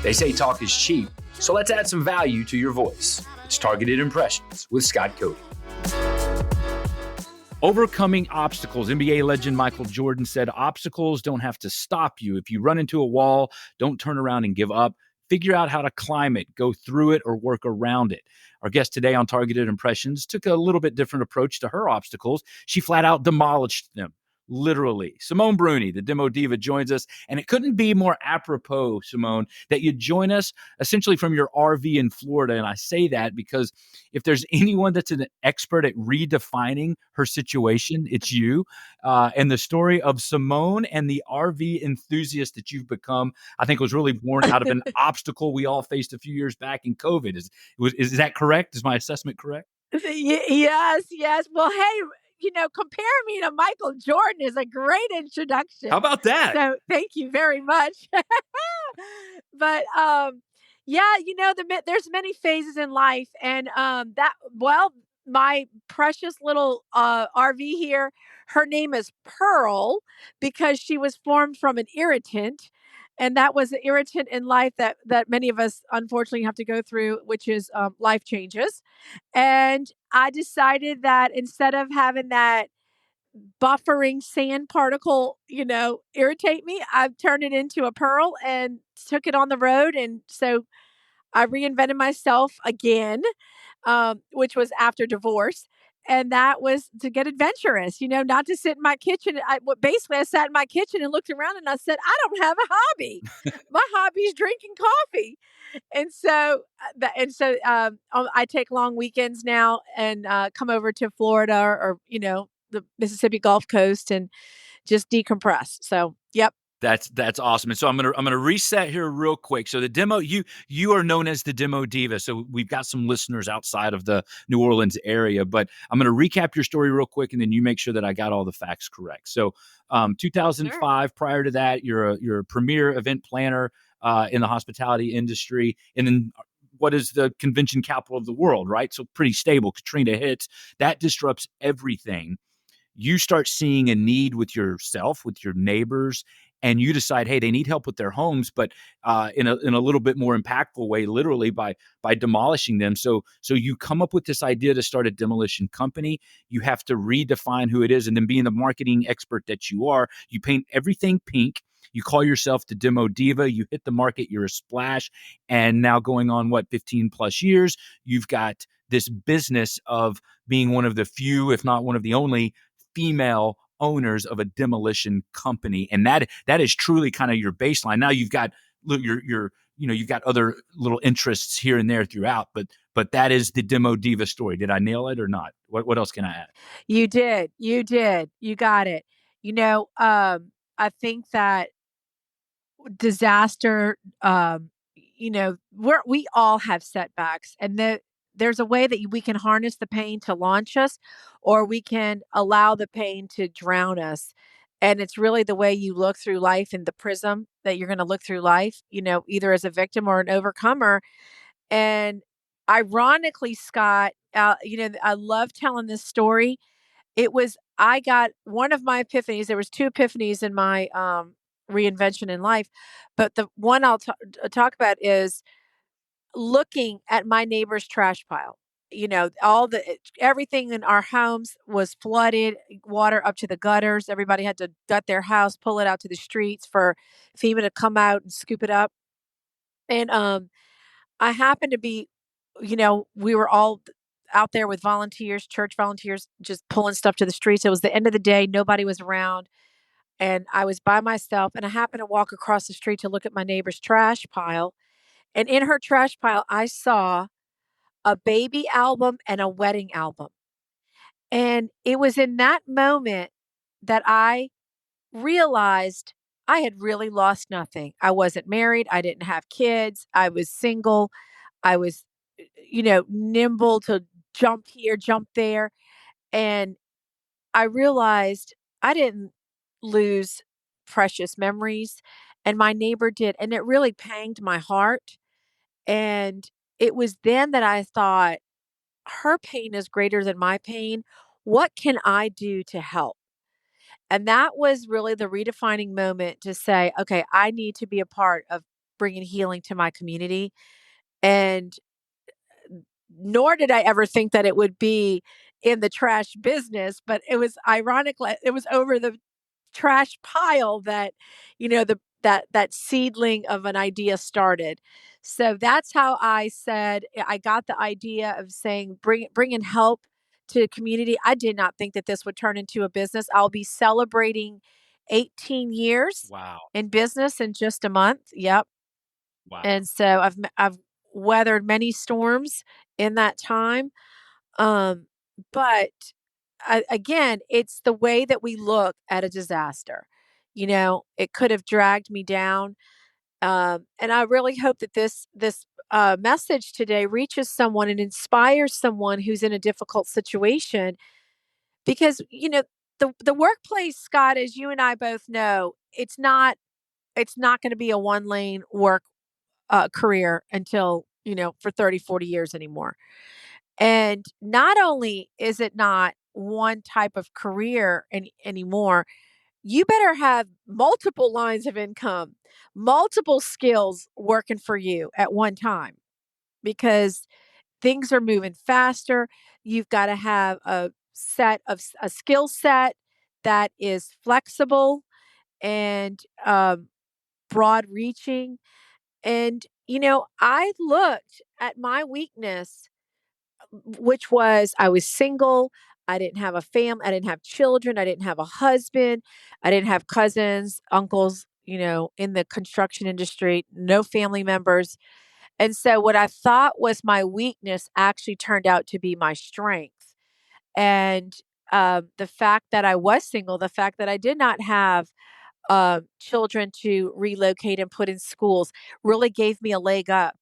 They say talk is cheap, so let's add some value to your voice. It's Targeted Impressions with Scott Cody. Overcoming obstacles. NBA legend Michael Jordan said, obstacles don't have to stop you. If you run into a wall, don't turn around and give up. Figure out how to climb it, go through it, or work around it. Our guest today on Targeted Impressions took a little bit different approach to her obstacles. She flat out demolished them. Literally. Simone Bruni, the Demo Diva, joins us. And it couldn't be more apropos, Simone, that you join us essentially from your RV in Florida. And I say that because if there's anyone that's an expert at redefining her situation, it's you. And the story of Simone and the RV enthusiast that you've become, I think was really born out of an obstacle we all faced a few years back in COVID. Is that correct? Is my assessment correct? Yes. Well, hey, compare me to Michael Jordan is a great introduction. How about that? So thank you very much. But there's many phases in life, and my precious little RV here, her name is Pearl because she was formed from an irritant. And that was an irritant in life that many of us unfortunately have to go through, which is life changes. And I decided that instead of having that buffering sand particle, irritate me, I've turned it into a pearl and took it on the road. And so I reinvented myself again, which was after divorce. And that was to get adventurous, not to sit in my kitchen. I sat in my kitchen and looked around and I said, I don't have a hobby. My hobby is drinking coffee. And so, I take long weekends now and come over to Florida or the Mississippi Gulf Coast and just decompress. So, yep. That's awesome. And so I'm gonna reset here real quick. So the demo, you are known as the Demo Diva. So we've got some listeners outside of the New Orleans area, but I'm gonna recap your story real quick, and then you make sure that I got all the facts correct. So 2005. Sure. Prior to that, you're a premier event planner in the hospitality industry, and then what is the convention capital of the world, right? So pretty stable. Katrina hits, that disrupts everything. You start seeing a need with yourself, with your neighbors, and you decide, hey, they need help with their homes, but in a little bit more impactful way, literally by demolishing them. So you come up with this idea to start a demolition company. You have to redefine who it is, and then being the marketing expert that you are, you paint everything pink. You call yourself the Demo Diva. You hit the market. You're a splash. And now going on, 15 plus years, you've got this business of being one of the few, if not one of the only, female owners of a demolition company. And that is truly kind of your baseline. Now you've got you've got other little interests here and there throughout, but that is the Demo Diva story. Did I nail it or not? What else can I add? You did. You got it. I think that disaster, we all have setbacks, and there's a way that we can harness the pain to launch us, or we can allow the pain to drown us. And it's really the way you look through life and the prism that you're going to look through life, either as a victim or an overcomer. And ironically, Scott, I love telling this story. I got one of my epiphanies. There was two epiphanies in my reinvention in life, but the one I'll talk about is looking at my neighbor's trash pile. Everything in our homes was flooded, water up to the gutters. Everybody had to gut their house, pull it out to the streets for FEMA to come out and scoop it up. And I happened to be, we were all out there with volunteers, church volunteers, just pulling stuff to the streets. It was the end of the day. Nobody was around. And I was by myself, and I happened to walk across the street to look at my neighbor's trash pile. And in her trash pile, I saw a baby album and a wedding album. And it was in that moment that I realized I had really lost nothing. I wasn't married. I didn't have kids. I was single. I was, nimble to jump here, jump there. And I realized I didn't lose precious memories, and my neighbor did. And it really panged my heart. And it was then that I thought, her pain is greater than my pain. What can I do to help? And that was really the redefining moment to say, okay, I need to be a part of bringing healing to my community. And nor did I ever think that it would be in the trash business, but it was ironic. It was over the trash pile that, that seedling of an idea started. So that's how I said I got the idea of saying bringing help to the community. I did not think that this would turn into a business. I'll be celebrating 18 years Wow. in business in just a month. Yep. Wow. And so I've weathered many storms in that time. Um, but again, it's the way that we look at a disaster. It could have dragged me down. And I really hope that this message today reaches someone and inspires someone who's in a difficult situation. Because the workplace, Scott, as you and I both know, it's not going to be a one lane work career until for 30, 40 years anymore. And not only is it not one type of career anymore, you better have multiple lines of income, multiple skills working for you at one time, because things are moving faster. You've got to have a skill set that is flexible and broad reaching. And I looked at my weakness, which was I was single. I didn't have a family. I didn't have children. I didn't have a husband. I didn't have cousins, uncles, in the construction industry, no family members. And so what I thought was my weakness actually turned out to be my strength. And the fact that I was single, the fact that I did not have children to relocate and put in schools really gave me a leg up.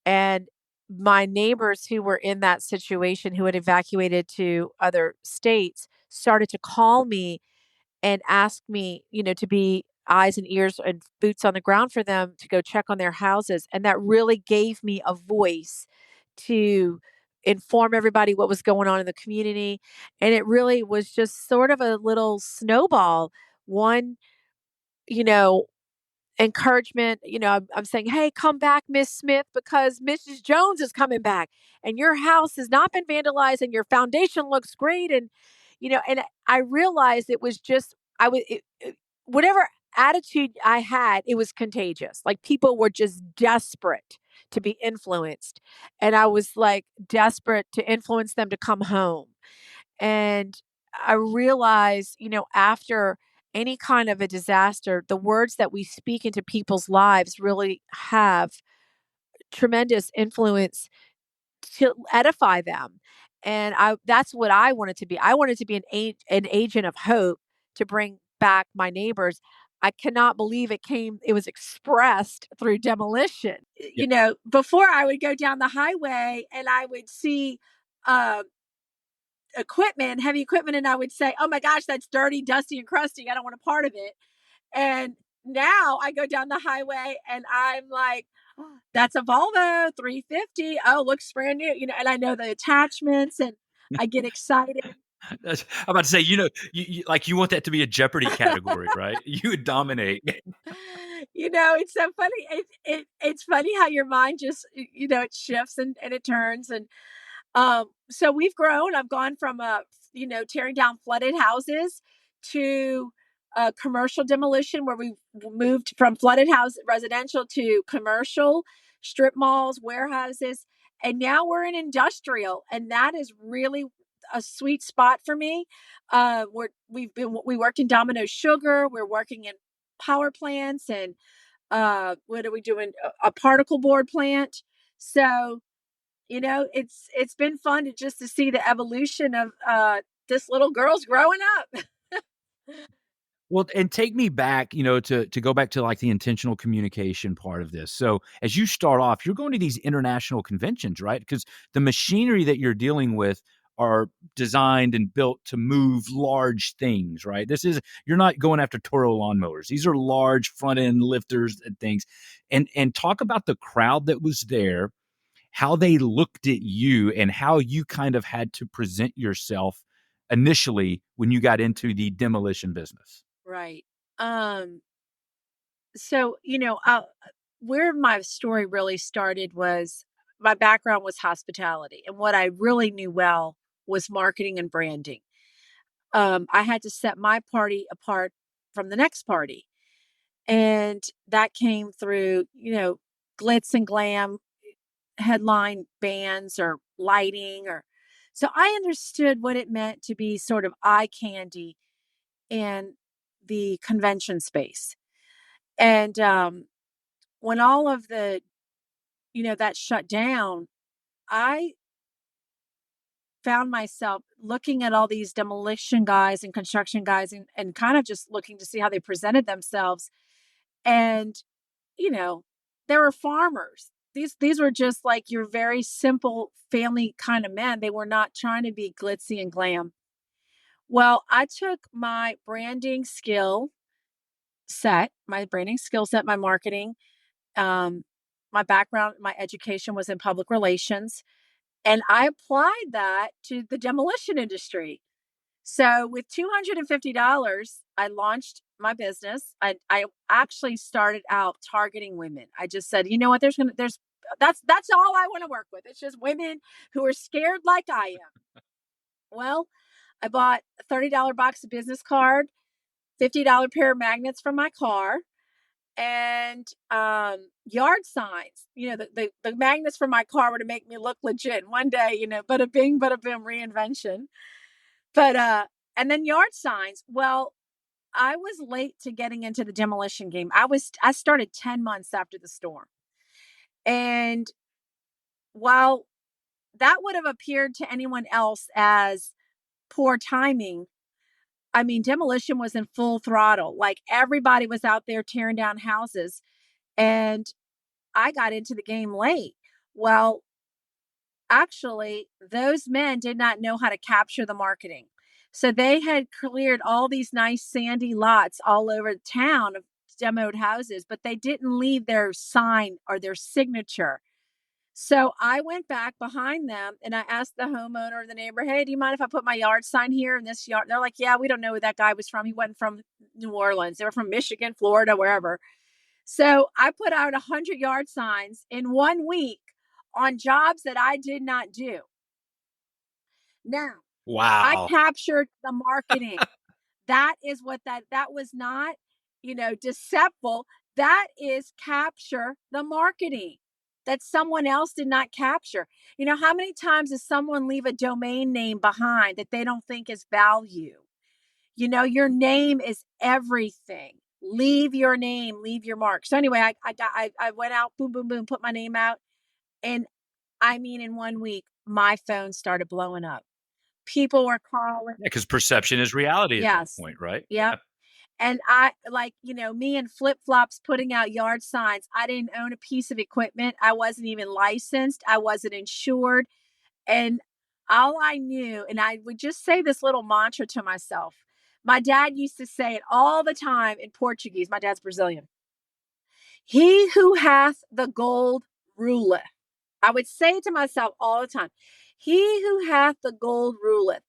And my neighbors who were in that situation, who had evacuated to other states, started to call me and ask me, to be eyes and ears and boots on the ground for them to go check on their houses. And that really gave me a voice to inform everybody what was going on in the community. And it really was just sort of a little snowball. One, you know, encouragement, I'm saying, "Hey, come back, Miss Smith, because Mrs. Jones is coming back and your house has not been vandalized and your foundation looks great." And, and I realized it was just, whatever attitude I had, it was contagious. Like people were just desperate to be influenced. And I was like desperate to influence them to come home. And I realize, after any kind of a disaster, the words that we speak into people's lives really have tremendous influence to edify them. And that's what I wanted to be. I wanted to be an agent of hope to bring back my neighbors. I cannot believe it was expressed through demolition. Before I would go down the highway and I would see uh, heavy equipment, and I would say, "Oh my gosh, that's dirty, dusty, and crusty. I don't want a part of it." And now I go down the highway and I'm like, "Oh, that's a Volvo 350. Oh, looks brand new." And I know the attachments and I get excited. I'm about to say, like you want that to be a Jeopardy category, right? You would dominate. It's so funny. It's funny how your mind just, it shifts and it turns. And so we've grown. I've gone from tearing down flooded houses to commercial demolition, where we moved from flooded house residential to commercial strip malls, warehouses, and now we're in industrial, and that is really a sweet spot for me. We worked in Domino Sugar. We're working in power plants, and what are we doing? A particle board plant. So it's been fun to see the evolution of this little girl's growing up. Well, and take me back, to go back to like the intentional communication part of this. So as you start off, you're going to these international conventions, right? Because the machinery that you're dealing with are designed and built to move large things, right? You're not going after Toro lawnmowers. These are large front end lifters and things. And talk about the crowd that was there, how they looked at you, and how you kind of had to present yourself initially when you got into the demolition business. Right. So, where my story really started was my background was hospitality, and what I really knew well was marketing and branding. I had to set my party apart from the next party, and that came through, glitz and glam headline bands or lighting or so I understood what it meant to be sort of eye candy in the convention space. And when all of that shut down, I found myself looking at all these demolition guys and construction guys and kind of just looking to see how they presented themselves. And, you know, there were farmers. These were just like your very simple family kind of men. They were not trying to be glitzy and glam. Well, I took my branding skill set, my marketing, um, my background, my education was in public relations, and I applied that to the demolition industry. So with $250, I launched my business. I actually started out targeting women. I just said, you know what, that's all I want to work with. It's just women who are scared like I am. Well, I bought a $30 box of business card, $50 pair of magnets from my car, and yard signs. The magnets from my car were to make me look legit. One day, bada bing, bada boom, reinvention. But and then yard signs. Well, I was late to getting into the demolition game. I started 10 months after the storm. And while that would have appeared to anyone else as poor timing, I mean, demolition was in full throttle. Like everybody was out there tearing down houses, and I got into the game late. Well, actually, those men did not know how to capture the marketing. So they had cleared all these nice sandy lots all over the town of demoed houses, but they didn't leave their sign or their signature. So I went back behind them and I asked the homeowner of the neighbor, hey, do you mind if I put my yard sign here in this yard? They're like, yeah, we don't know who that guy was from. He wasn't from New Orleans. They were from Michigan, Florida, wherever. So I put out 100 yard signs in 1 week on jobs that I did not do. Now, I Wow. captured the marketing. That is what that was not, deceptive. That is capture the marketing that someone else did not capture. How many times does someone leave a domain name behind that they don't think is value? Your name is everything. Leave your name, leave your mark. So anyway, I went out, boom, boom, boom, put my name out. And I mean, in 1 week, my phone started blowing up. People were calling. Yeah, because perception is reality at that Yes. point, right? Yep. Yeah. And I like, me in flip flops putting out yard signs. I didn't own a piece of equipment. I wasn't even licensed. I wasn't insured. And all I knew, and I would just say this little mantra to myself. My dad used to say it all the time in Portuguese. My dad's Brazilian. He who hath the gold ruleth. I would say it to myself all the time. He who hath the gold ruleth.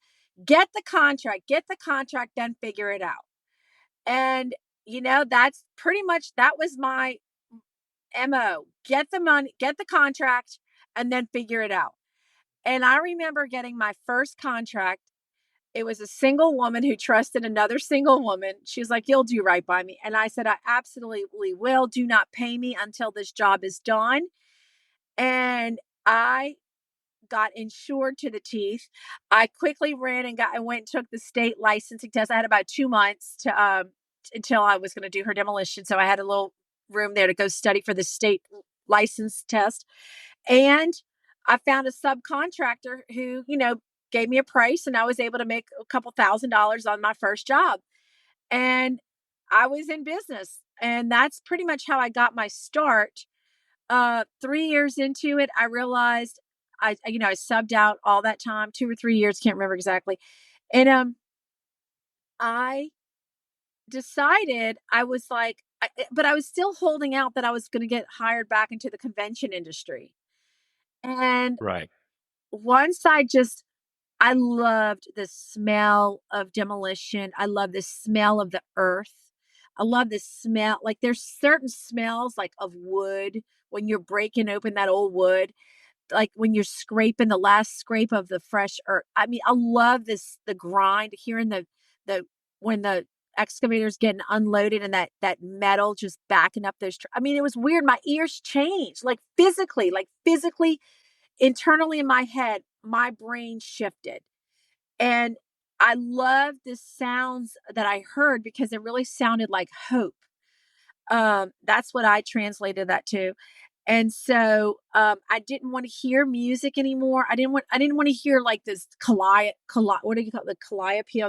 Get the contract, then figure it out. And, that's pretty much, that was my MO. Get the money, get the contract, and then figure it out. And I remember getting my first contract. It was a single woman who trusted another single woman. She was like, you'll do right by me. And I said, I absolutely will. Do not pay me until this job is done. And I got insured to the teeth. I quickly ran and went and took the state licensing test. I had about 2 months to until I was going to do her demolition. So I had a little room there to go study for the state license test. And I found a subcontractor who, gave me a price, and I was able to make a couple $1,000s on my first job. And I was in business. And that's pretty much how I got my start. 3 years into it, I realized I subbed out all that time, 2 or 3 years, can't remember exactly. And I decided I was like, but I was still holding out that I was going to get hired back into the convention industry. And Right. once I loved the smell of demolition. I love the smell of the earth. I love the smell. Like there's certain smells like of wood when you're breaking open that old wood, like when you're scraping the last scrape of the fresh earth. I mean, I love this the grind, hearing the when the excavator's getting unloaded and that metal just backing up those. I mean, it was weird. My ears changed, like physically, internally in my head, my brain shifted, and I love the sounds that I heard because it really sounded like hope. That's what I translated that to. And so I didn't want to hear music anymore. I didn't want to hear like this what do you call it? The calliope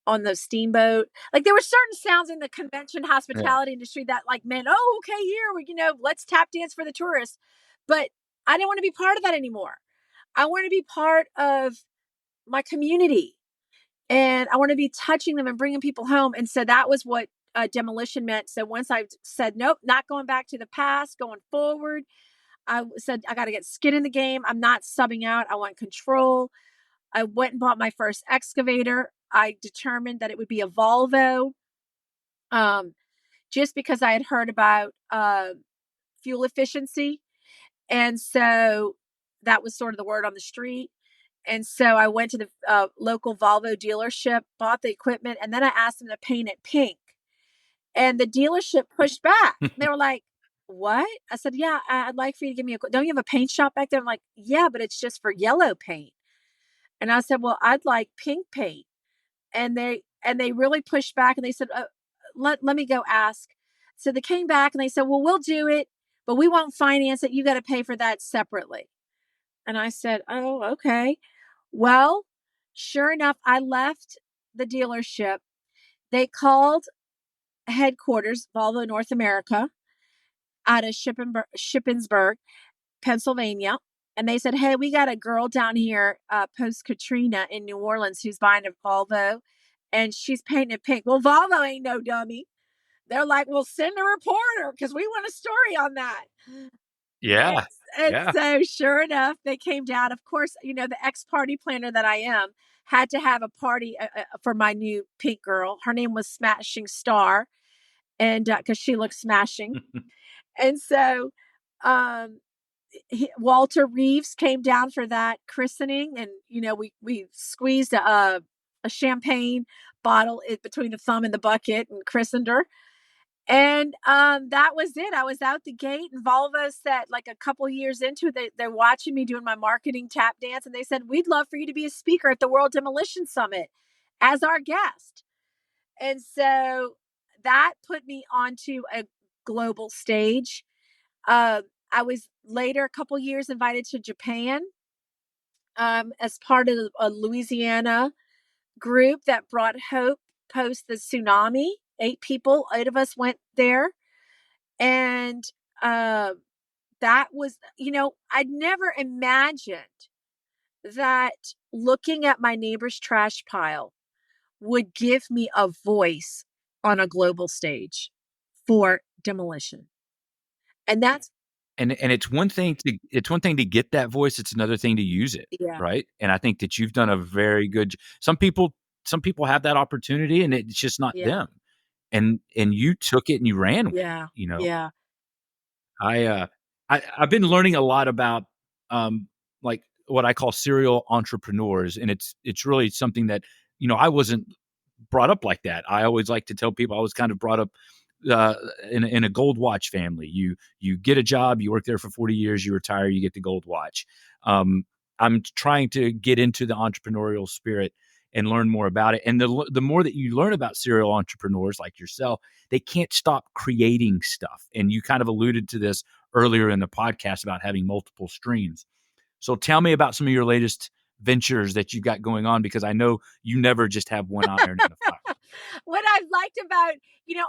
on the steamboat. Like there were certain sounds in the convention Yeah. hospitality industry that like meant, oh, okay, here we, let's tap dance for the tourists. But I didn't want to be part of that anymore. I want to be part of my community, and I want to be touching them and bringing people home. And so that was what demolition meant. So once I said, nope, not going back to the past, going forward, I said, I got to get skin in the game. I'm not subbing out. I want control. I went and bought my first excavator. I determined that it would be a Volvo, um, just because I had heard about fuel efficiency. And so that was sort of the word on the street. And so I went to the local Volvo dealership, bought the equipment, and then I asked them to paint it pink. And the dealership pushed back. They were like, "What?" I said, "Yeah, I'd like for you to give me a. Don't you have a paint shop back there?" I'm like, "Yeah, but it's just for yellow paint." And I said, "Well, I'd like pink paint." And they really pushed back, and they said, "Let me go ask." So they came back and they said, "Well, we'll do it, but we won't finance it. You got to pay for that separately." And I said, "Oh, okay." Well, sure enough, I left the dealership. They called headquarters, Volvo North America, out of Shippensburg, Pennsylvania. And they said, "Hey, we got a girl down here post Katrina in New Orleans who's buying a Volvo, and she's painting it pink." Well, Volvo ain't no dummy. They're like, "Well, send a reporter because we want a story on that." And, Yeah. and Yeah. so, sure enough, they came down. Of course, the ex party planner that I am had to have a party for my new pink girl. Her name was Smashing Star, and because she looked smashing. And so, um, Walter Reeves came down for that christening, and we squeezed a champagne bottle between the thumb and the bucket and christened her. And that was it. I was out the gate, and Volvo said, like a couple years into it, they're watching me doing my marketing tap dance, and they said, "We'd love for you to be a speaker at the World Demolition Summit as our guest." And so that put me onto a global stage. Uh, I was later, a couple years, invited to Japan as part of a Louisiana group that brought hope post the tsunami. Eight of us went there. And uh, that was, I'd never imagined that looking at my neighbor's trash pile would give me a voice on a global stage for demolition. And that's, And it's one thing to get that voice, it's another thing to use it, yeah, right? And I think that you've done a very good some people have that opportunity and it's just not yeah, them. And you took it and you ran with it, yeah, you know? yeah, I, uh, I've been learning a lot about, like, what I call serial entrepreneurs, and it's really something that, I wasn't brought up like that. I always like to tell people I was kind of brought up uh, in a gold watch family. You get a job, you work there for 40 years, you retire, you get the gold watch. Um, I'm trying to get into the entrepreneurial spirit and learn more about it. And the more that you learn about serial entrepreneurs like yourself, they can't stop creating stuff. And you kind of alluded to this earlier in the podcast about having multiple streams. So tell me about some of your latest ventures that you've got going on, because I know you never just have one iron in the fire. what I've liked about,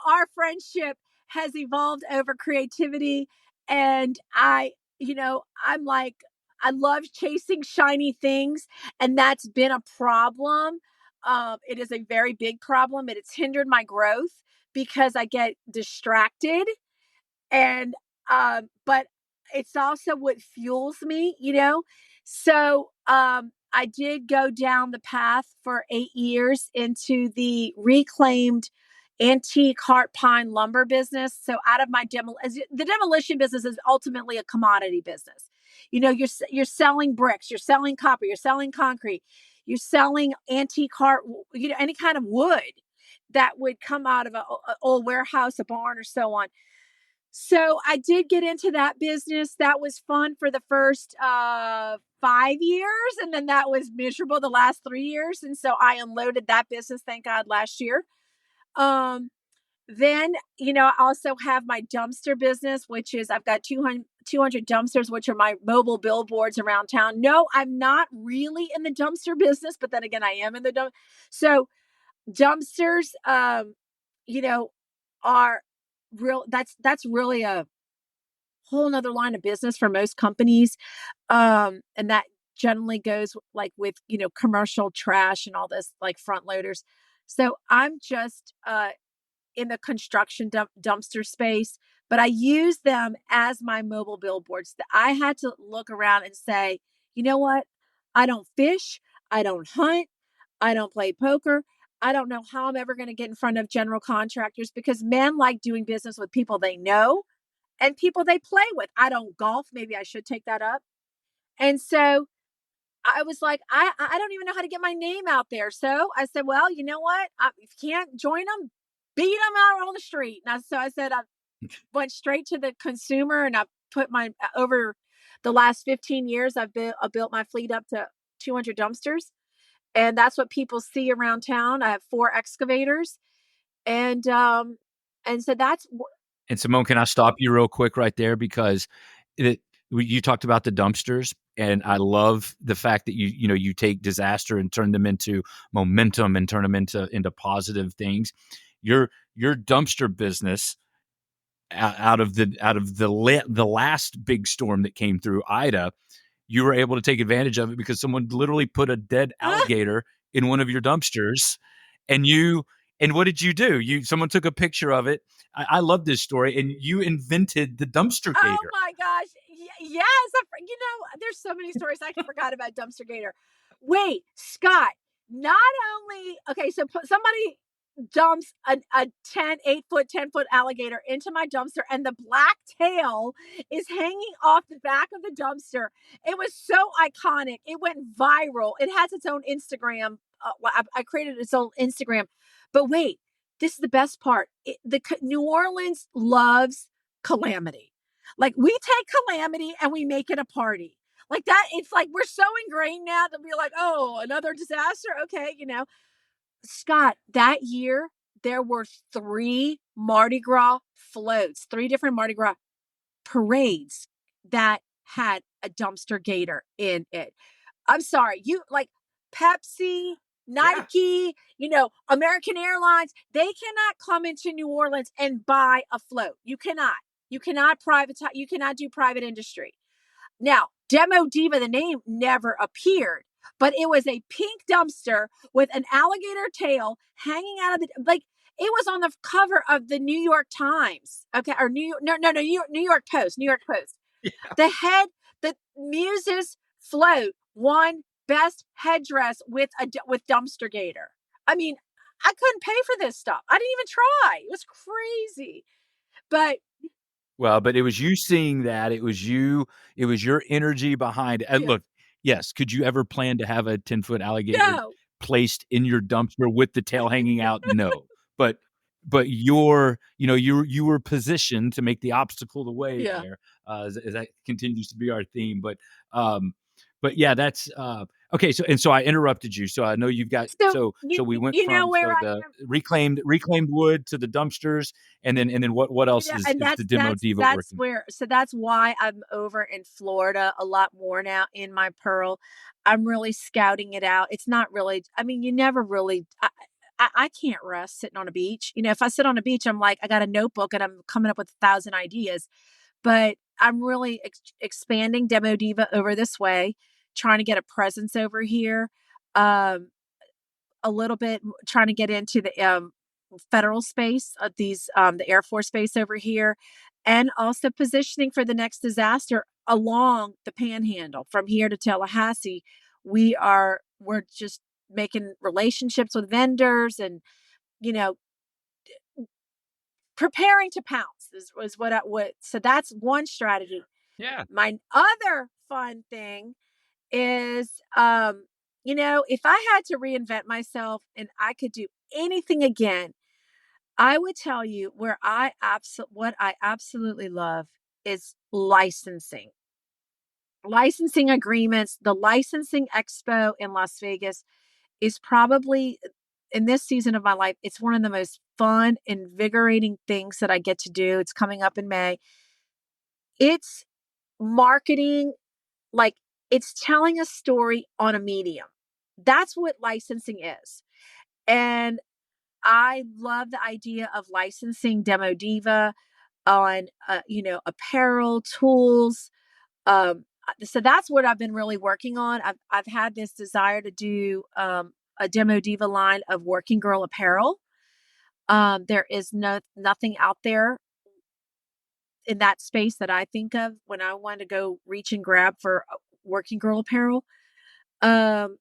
our friendship has evolved over creativity. And I'm like, I love chasing shiny things. And that's been a problem. It is a very big problem. And it's hindered my growth because I get distracted. And but it's also what fuels me. So I did go down the path for 8 years into the reclaimed antique heart pine lumber business. So out of my the demolition business is ultimately a commodity business. You know, you're selling bricks, you're selling copper, you're selling concrete, you're selling antique heart, you know, any kind of wood that would come out of a old warehouse, a barn, or so on. So I did get into that business. That was fun for the first 5 years, and then that was miserable the last 3 years. And so I unloaded that business, thank God, last year. Um, then, you know, I also have my dumpster business, which is I've got 200 dumpsters, which are my mobile billboards around town. No, I'm not really in the dumpster business, but then again, I am in the dump. So dumpsters, you know, are real. That's really a whole nother line of business for most companies. And that generally goes like with, you know, commercial trash and all this, like front loaders. So I'm just, in the construction dumpster space, but I use them as my mobile billboards. I had to look around and say, you know what? I don't fish. I don't hunt. I don't play poker. I don't know how I'm ever going to get in front of general contractors because men like doing business with people they know and people they play with. I don't golf. Maybe I should take that up. And so I was like, I don't even know how to get my name out there. So I said, well, you know what? If you can't join them, beat them out on the street. So I said, I went straight to the consumer and I put my, over the last 15 years, I built my fleet up to 200 dumpsters. And that's what people see around town. I have 4 excavators. And, so that's, And Simone, can I stop you real quick right there because it, you talked about the dumpsters, and I love the fact that you take disaster and turn them into momentum and turn them into positive things. Your dumpster business out of the last big storm that came through Ida, you were able to take advantage of it because someone literally put a dead alligator in one of your dumpsters, and what did you do? Someone took a picture of it. I love this story, and you invented the dumpster oh gator. my gosh. Yes. You know, there's so many stories I forgot about Dumpster Gator. Wait, Scott, not only, okay, so somebody dumps a 8-foot, 10-foot alligator into my dumpster, and the black tail is hanging off the back of the dumpster. It was so iconic. It went viral. It has its own Instagram. I created its own Instagram. But wait, this is the best part. New Orleans loves calamity. Like we take calamity and we make it a party. Like that, it's like we're so ingrained now to be like, oh, another disaster. Okay, you know. Scott, that year there were 3 Mardi Gras floats, 3 different Mardi Gras parades that had a dumpster gator in it. I'm sorry, you like Pepsi, Yeah. Nike, you know, American Airlines, they cannot come into New Orleans and buy a float. You cannot. You cannot privatize, you cannot do private industry. Now, Demo Diva, the name never appeared, but it was a pink dumpster with an alligator tail hanging out of the, like, it was on the cover of the New York Times. Okay. Or New York Post, New York Post. The head, the Muses float won best headdress with dumpster gator. I mean, I couldn't pay for this stuff. I didn't even try. It was crazy. But Well, but it was you seeing that. It was you. It was your energy behind it. And yeah, look, yes, could you ever plan to have a 10-foot alligator no, placed in your dumpster with the tail hanging out? No. But you were positioned to make the obstacle the way yeah. there. As that continues to be our theme. But yeah, that's okay. So I interrupted you. So I know you've got So so we went you know from where I the am. reclaimed wood to the dumpsters, and then what You else know, is and the demo diva that's working? where, so that's why I'm over in Florida a lot more now in my Pearl. I'm really scouting it out. It's not really, I mean, you never really, I can't rest sitting on a beach. You know, if I sit on a beach, I'm like, I got a notebook and I'm coming up with 1,000 ideas. But I'm really expanding Demo Diva over this way, trying to get a presence over here. Um, a little bit trying to get into the federal space of these the Air Force base over here, and also positioning for the next disaster along the Panhandle from here to Tallahassee. We're just making relationships with vendors, and you know, preparing to pounce was what. So that's one strategy. Yeah. My other fun thing is, if I had to reinvent myself and I could do anything again, I would tell you what I absolutely love is licensing agreements. The licensing expo in Las Vegas is probably, in this season of my life, it's one of the most fun, invigorating things that I get to do. It's coming up in May. It's marketing, like, it's telling a story on a medium. That's what licensing is. And I love the idea of licensing Demo Diva on, apparel, tools. So that's what I've been really working on. I've had this desire to do a Demo Diva line of working girl apparel. There is nothing out there in that space that I think of when I want to go reach and grab for working girl apparel. Um,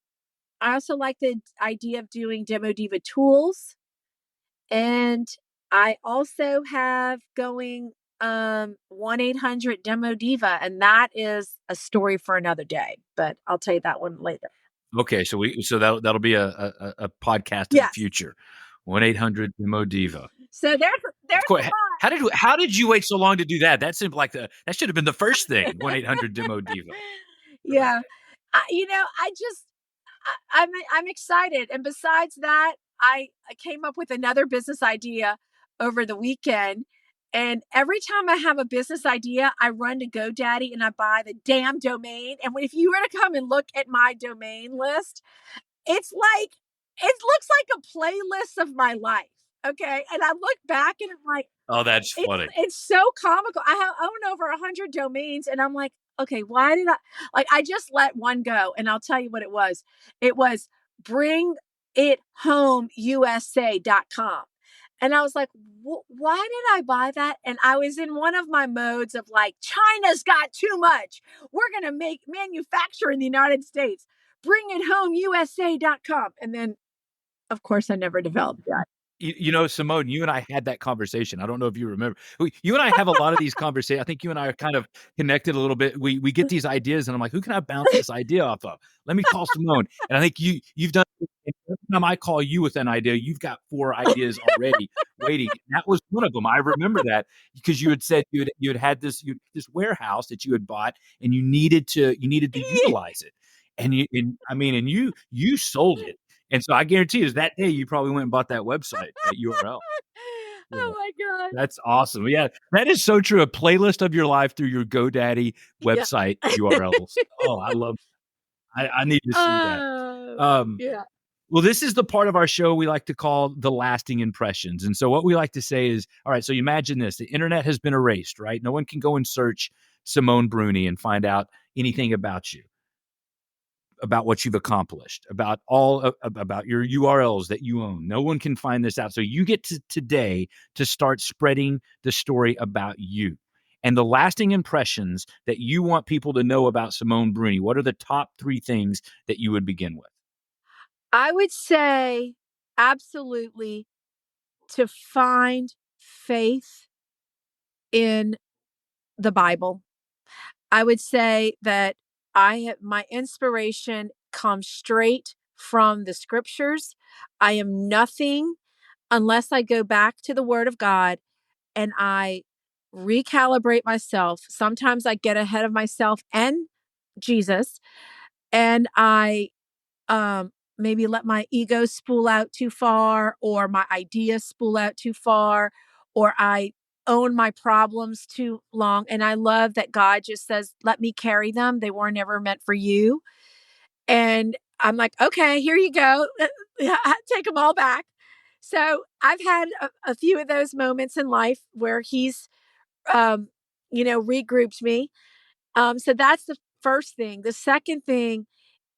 I also like the idea of doing Demo Diva tools. And I also have going 1-800 Demo Diva, and that is a story for another day, but I'll tell you that one later. Okay, so that'll be a podcast in the Yes. future. 1-800 Demo Diva. So there's Of course. a lot. How did you wait so long to do that? That seemed like that should have been the first thing. 1-800 Demo Diva. Yeah. I just I'm excited. And besides that, I came up with another business idea over the weekend. And every time I have a business idea, I run to GoDaddy and I buy the damn domain. And if you were to come and look at my domain list, it's like it looks like a playlist of my life. Okay. And I look back and I'm like, Oh, that's it's funny. it's so comical. Own over 100 domains, and I'm like, okay, why did I just let one go? And I'll tell you what it was. It was bringithomeusa.com. And I was like, why did I buy that? And I was in one of my modes of like, China's got too much. We're going to make manufacture in the United States. Bringithomeusa.com. And then, of course, I never developed that. Simone, you and I had that conversation. I don't know if you remember. You and I have a lot of these conversations. I think you and I are kind of connected a little bit. We get these ideas, and I'm like, who can I bounce this idea off of? Let me call Simone. And I think you've done. Every time I call you with an idea, you've got 4 ideas already waiting. And that was one of them. I remember that because you had said you had this warehouse that you had bought, and you needed to utilize it, and you sold it. And so I guarantee you, that day you probably went and bought that website, that URL. Yeah, Oh my God. that's awesome. Yeah, that is so true. A playlist of your life through your GoDaddy Yeah. website URLs. Oh, I love. I need to see that. Oh, Um, yeah. well, this is the part of our show we like to call the lasting impressions. And so what we like to say is, all right, so you imagine this: the internet has been erased, right? No one can go and search Simone Bruni and find out anything about you, about what you've accomplished, about your URLs that you own. No one can find this out. So you get to today to start spreading the story about you and the lasting impressions that you want people to know about Simone Bruni. What are the top 3 things that you would begin with? I would say absolutely to find faith in the Bible. I would say that my inspiration comes straight from the scriptures. I am nothing unless I go back to the word of God and I recalibrate myself. Sometimes I get ahead of myself and Jesus, and I maybe let my ego spool out too far, or my ideas spool out too far, or I own my problems too long. And I love that God just says, let me carry them. They were never meant for you. And I'm like, okay, here you go. Take them all back. So I've had a few of those moments in life where he's, um, regrouped me. So that's the first thing. The second thing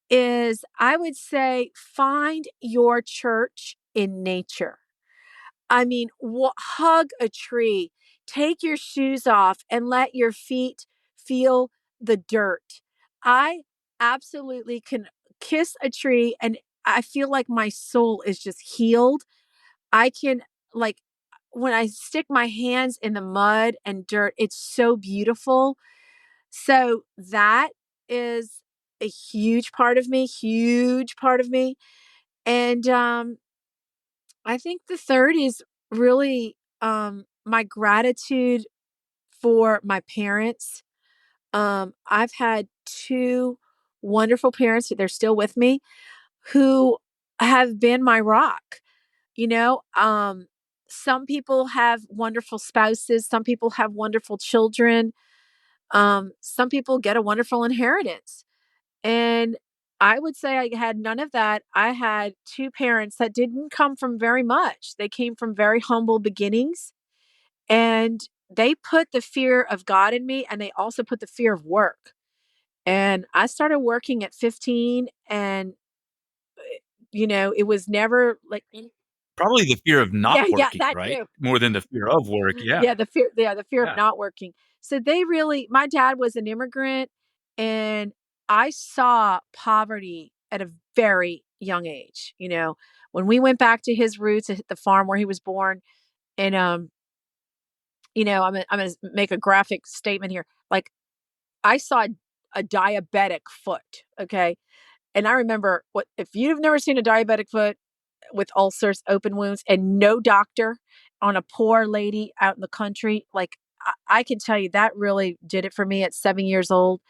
is, I would say, find your church in nature. I mean, hug a tree, take your shoes off and let your feet feel the dirt. I absolutely can kiss a tree and I feel like my soul is just healed. I can, like, when I stick my hands in the mud and dirt, it's so beautiful. So that is a huge part of me. And I think the third is really my gratitude for my parents. I've had two wonderful parents, they're still with me, who have been my rock. You know, some people have wonderful spouses, some people have wonderful children, some people get a wonderful inheritance. And I would say I had none of that. I had two parents that didn't come from very much. They came from very humble beginnings, and they put the fear of God in me, and they also put the fear of work. And I started working at 15, and it was never like Probably the fear of not yeah, working, that right? too. More than the fear of work. Yeah. The fear of Yeah. not working. So they really my dad was an immigrant, and I saw poverty at a very young age. When we went back to his roots at the farm where he was born, and I'm gonna make a graphic statement here. Like, I saw a diabetic foot, okay? And I remember, what if you've never seen a diabetic foot with ulcers, open wounds, and no doctor on a poor lady out in the country, like, I can tell you that really did it for me at 7 years old.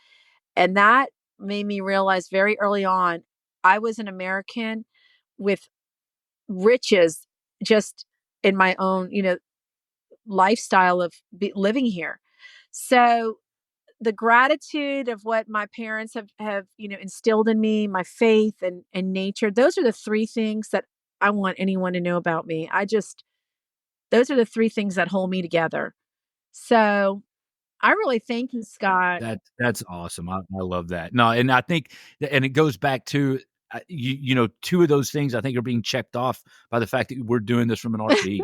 And that made me realize very early on I was an American with riches, just in my own, lifestyle of living here. So the gratitude of what my parents have instilled in me, my faith and nature, those are the three things that I want anyone to know about me. Those are the three things that hold me together. So I really thank you, Scott. That's awesome. I love that. No, and I think and it goes back to, two of those things I think are being checked off by the fact that we're doing this from an RV.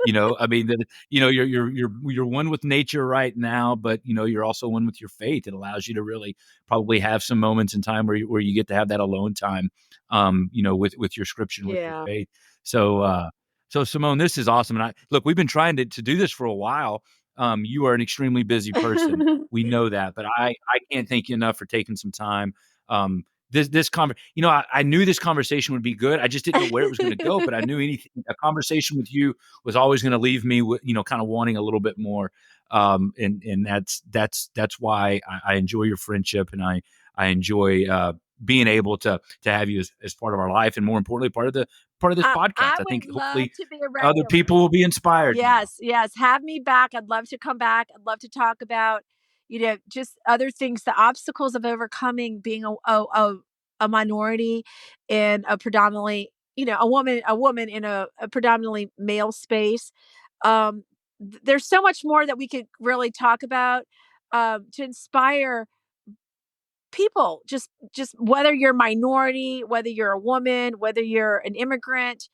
I mean, that you're one with nature right now, but you're also one with your faith. It allows you to really probably have some moments in time where you get to have that alone time, with your scripture and with your Yeah. faith. So Simone, this is awesome. And look, we've been trying to do this for a while. You are an extremely busy person. We know that, but I can't thank you enough for taking some time. This I knew this conversation would be good. I just didn't know where it was going to go, but I knew a conversation with you was always going to leave me with, kind of wanting a little bit more. And that's why I enjoy your friendship, and I enjoy being able to have you as part of our life, and more importantly, part of this podcast. I I think would love hopefully to be a other regular. people will be inspired now. Yes, yes. Have me back. I'd love to come back. I'd love to talk about, just other things, the obstacles of overcoming being a minority in a predominantly, a woman in a predominantly male space. There's so much more that we could really talk about, to inspire people, just whether you're minority, whether you're a woman, whether you're an immigrant,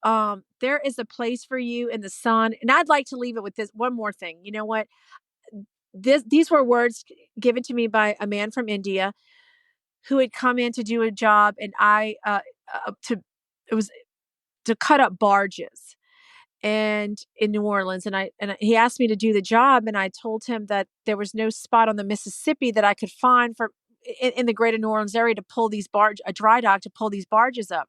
there is a place for you in the sun. And I'd like to leave it with this one more thing. You know what? These were words given to me by a man from India who had come in to do a job, and to it was to cut up barges and in New Orleans. He asked me to do the job, and I told him that there was no spot on the Mississippi that I could find for in the greater New Orleans area to pull these a dry dock to pull these barges up.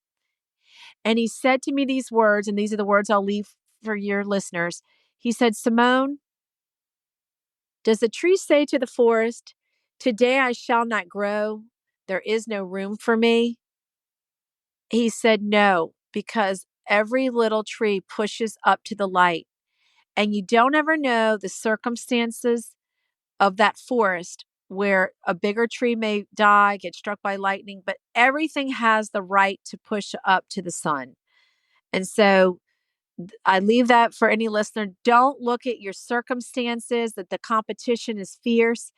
And he said to me these words, and these are the words I'll leave for your listeners. He said, "Simone, does the tree say to the forest, 'Today I shall not grow. There is no room for me'?" He said, "No, because every little tree pushes up to the light, and you don't ever know the circumstances of that forest where a bigger tree may die, get struck by lightning, but everything has the right to push up to the sun." And so I leave that for any listener. Don't look at your circumstances, that the competition is fierce.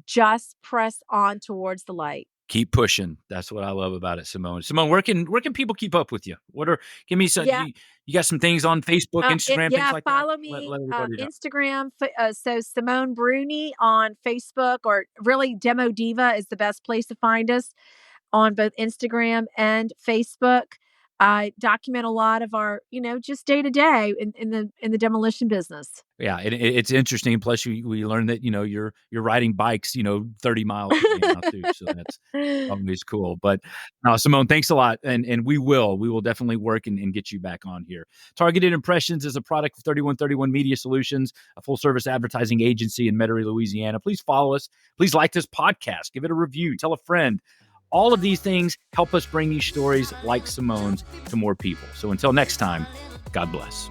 Just press on towards the light. Keep pushing. That's what I love about it, Simone. Simone, where can people keep up with you? Give me some. Yeah. You got some things on Facebook, Instagram, things Yeah. like that. Follow Let me, everybody know. Instagram. So Simone Bruni on Facebook, or really Demo Diva is the best place to find us on both Instagram and Facebook. I document a lot of our, just day to day in the demolition business. Yeah, it's interesting. Plus, we learned that you're riding bikes 30 miles away now too. So that's always cool. But Simone, thanks a lot, and we will definitely work and get you back on here. Targeted Impressions is a product of 3131 Media Solutions, a full service advertising agency in Metairie, Louisiana. Please follow us. Please like this podcast. Give it a review. Tell a friend. All of these things help us bring these stories like Simone's to more people. So until next time, God bless.